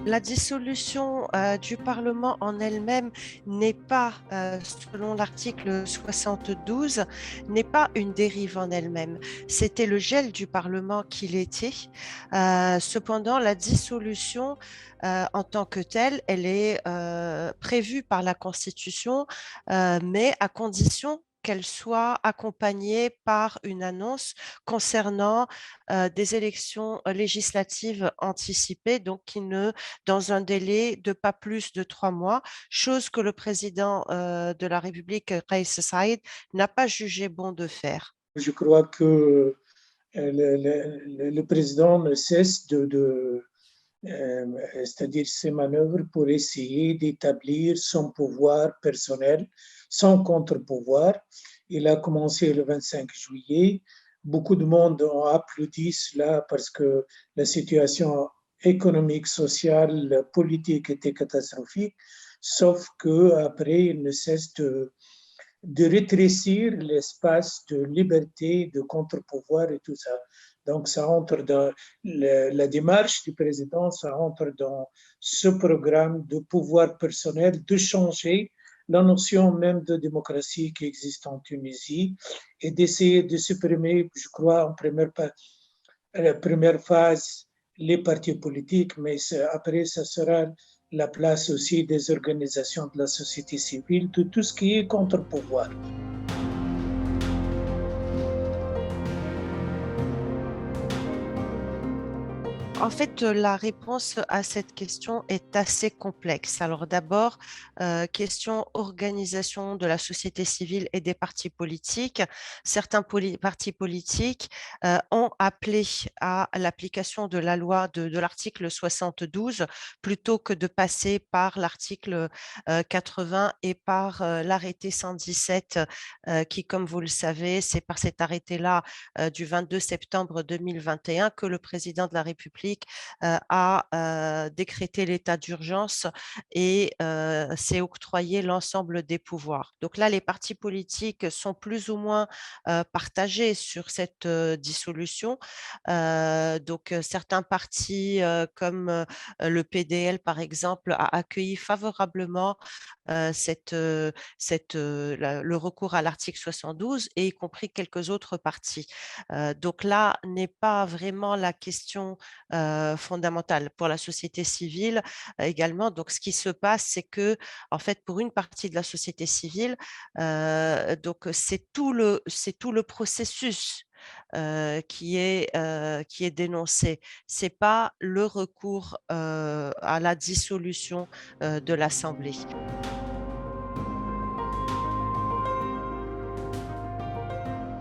La dissolution du Parlement en elle-même n'est pas, selon l'article 72, n'est pas une dérive en elle-même. C'était le gel du Parlement qui l'était. Cependant, la dissolution en tant que telle, elle est prévue par la Constitution, mais à condition qu'elle soit accompagnée par une annonce concernant des élections législatives anticipées, donc qui ne dans un délai de pas plus de 3 mois, chose que le président de la République, Kais Saied, n'a pas jugé bon de faire. Je crois que le président ne cesse c'est-à-dire ses manœuvres pour essayer d'établir son pouvoir personnel, son contre-pouvoir. Il a commencé le 25 juillet. Beaucoup de monde ont applaudi cela parce que la situation économique, sociale, politique était catastrophique. Sauf qu'après, il ne cesse de rétrécir l'espace de liberté, de contre-pouvoir et tout ça. Donc, ça entre dans la démarche du président, ça entre dans ce programme de pouvoir personnel, de changer la notion même de démocratie qui existe en Tunisie et d'essayer de supprimer, je crois, en première phase, les partis politiques, mais après, ça sera la place aussi des organisations de la société civile, de tout ce qui est contre-pouvoir. En fait, la réponse à cette question est assez complexe. Alors d'abord, question organisation de la société civile et des partis politiques. Certains partis politiques ont appelé à l'application de la loi de l'article 72 plutôt que de passer par l'article 80 et par l'arrêté 117 qui, comme vous le savez, c'est par cet arrêté-là du 22 septembre 2021 que le président de la République a décrété l'état d'urgence et s'est octroyé l'ensemble des pouvoirs. Donc là, les partis politiques sont plus ou moins partagés sur cette dissolution. Donc certains partis comme le PDL, par exemple, a accueilli favorablement le recours à l'article 72 et y compris quelques autres partis. Donc là n'est pas vraiment la question fondamentale pour la société civile également. Donc ce qui se passe, c'est que en fait pour une partie de la société civile, donc c'est tout le processus qui est dénoncé. C'est pas le recours à la dissolution de l'Assemblée.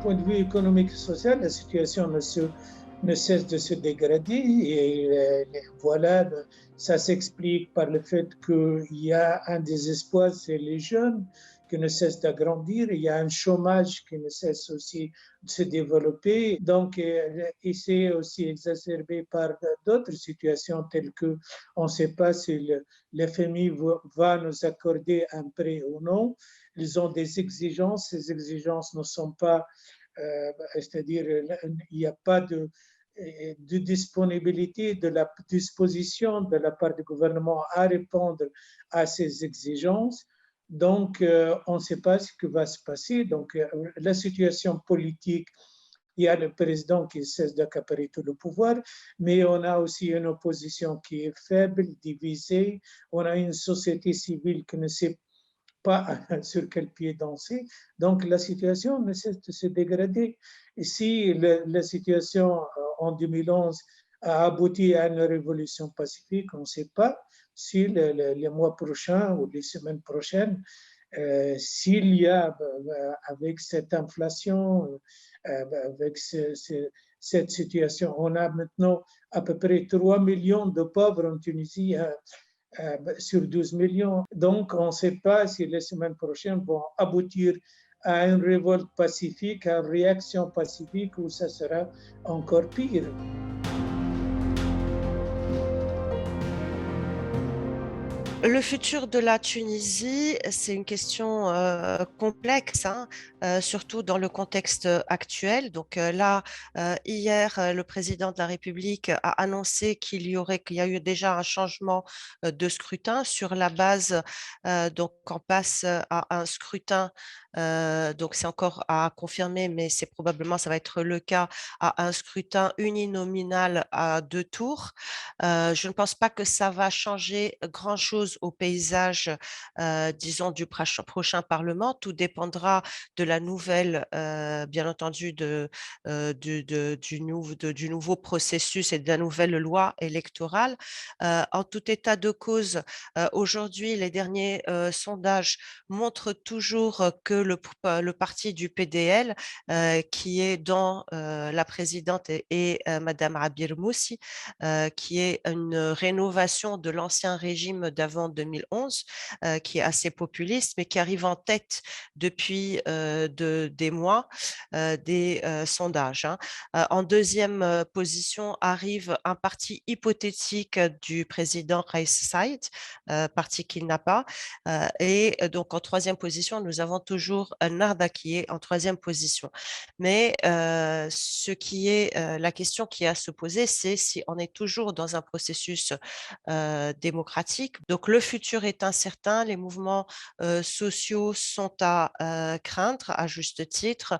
Point de vue économique et social, la situation ne cesse de se dégrader et voilà, ça s'explique par le fait qu'il y a un désespoir chez les jeunes qui ne cesse d'agrandir, il y a un chômage qui ne cesse aussi de se développer, donc et c'est aussi exacerbé par d'autres situations telles que on ne sait pas si le FMI va nous accorder un prêt ou non. Ils ont des exigences, ces exigences ne sont pas c'est-à-dire il n'y a pas de disponibilité, de la disposition de la part du gouvernement à répondre à ces exigences. Donc, on ne sait pas ce qui va se passer. Donc, la situation politique, il y a le président qui cesse d'accaparer tout le pouvoir, mais on a aussi une opposition qui est faible, divisée. On a une société civile qui ne sait pas sur quel pied danser. Donc la situation ne cesse de se dégrader. Et si la situation en 2011 a abouti à une révolution pacifique, on ne sait pas si les mois prochains ou les semaines prochaines, s'il y a avec cette inflation, avec cette situation, on a maintenant à peu près 3 millions de pauvres en Tunisie sur 12 millions. Donc, on ne sait pas si les semaines prochaines vont aboutir à une révolte pacifique, à une réaction pacifique, ou ça sera encore pire. Le futur de la Tunisie, c'est une question complexe, hein, surtout dans le contexte actuel. Donc là, hier, le président de la République a annoncé qu'il y a eu déjà un changement de scrutin sur la base, donc on passe à un scrutin, donc c'est encore à confirmer, mais c'est probablement, ça va être le cas, à un scrutin uninominal à 2 tours. Je ne pense pas que ça va changer grand-chose au paysage, disons, du prochain parlement. Tout dépendra de la nouvelle, bien entendu, du nouveau processus et de la nouvelle loi électorale. En tout état de cause, aujourd'hui, les derniers sondages montrent toujours que le parti du PDL, qui est dans la présidente et Madame Abir Moussi, qui est une rénovation de l'ancien régime d'avant 2011, qui est assez populiste, mais qui arrive en tête depuis des mois des sondages, hein. En deuxième position arrive un parti hypothétique du président Kais Saied, parti qu'il n'a pas. Et donc en troisième position, nous avons toujours Narda qui est en troisième position. Mais la question qui est à se poser, c'est si on est toujours dans un processus démocratique. Donc le futur est incertain, les mouvements sociaux sont à craindre à juste titre,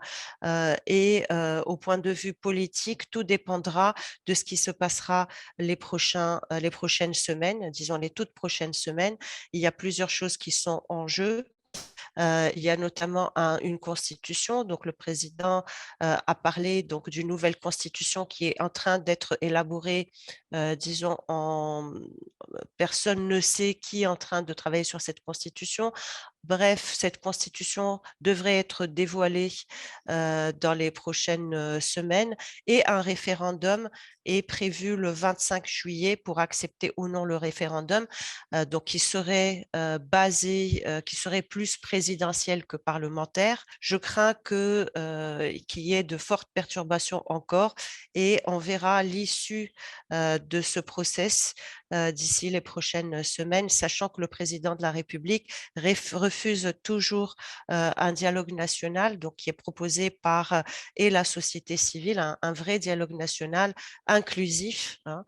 et au point de vue politique, tout dépendra de ce qui se passera les prochaines semaines, disons les toutes prochaines semaines. Il y a plusieurs choses qui sont en jeu. Il y a notamment une constitution, donc le président a parlé donc d'une nouvelle constitution qui est en train d'être élaborée, disons personne ne sait qui est en train de travailler sur cette constitution. Bref, cette constitution devrait être dévoilée dans les prochaines semaines et un référendum est prévu le 25 juillet pour accepter ou non le référendum, donc qui serait plus présidentiel que parlementaire. Je crains qu'il y ait de fortes perturbations encore et on verra l'issue de ce process d'ici les prochaines semaines, sachant que le président de la République refuse toujours un dialogue national, donc qui est proposé par et la société civile, un vrai dialogue national inclusif, hein,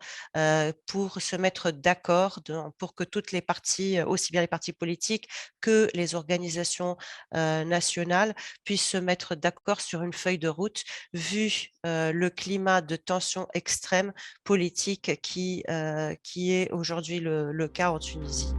pour se mettre d'accord, pour que toutes les parties, aussi bien les partis politiques que les organisations nationales, puissent se mettre d'accord sur une feuille de route, vu le climat de tension extrême politique qui est aujourd'hui le cas en Tunisie.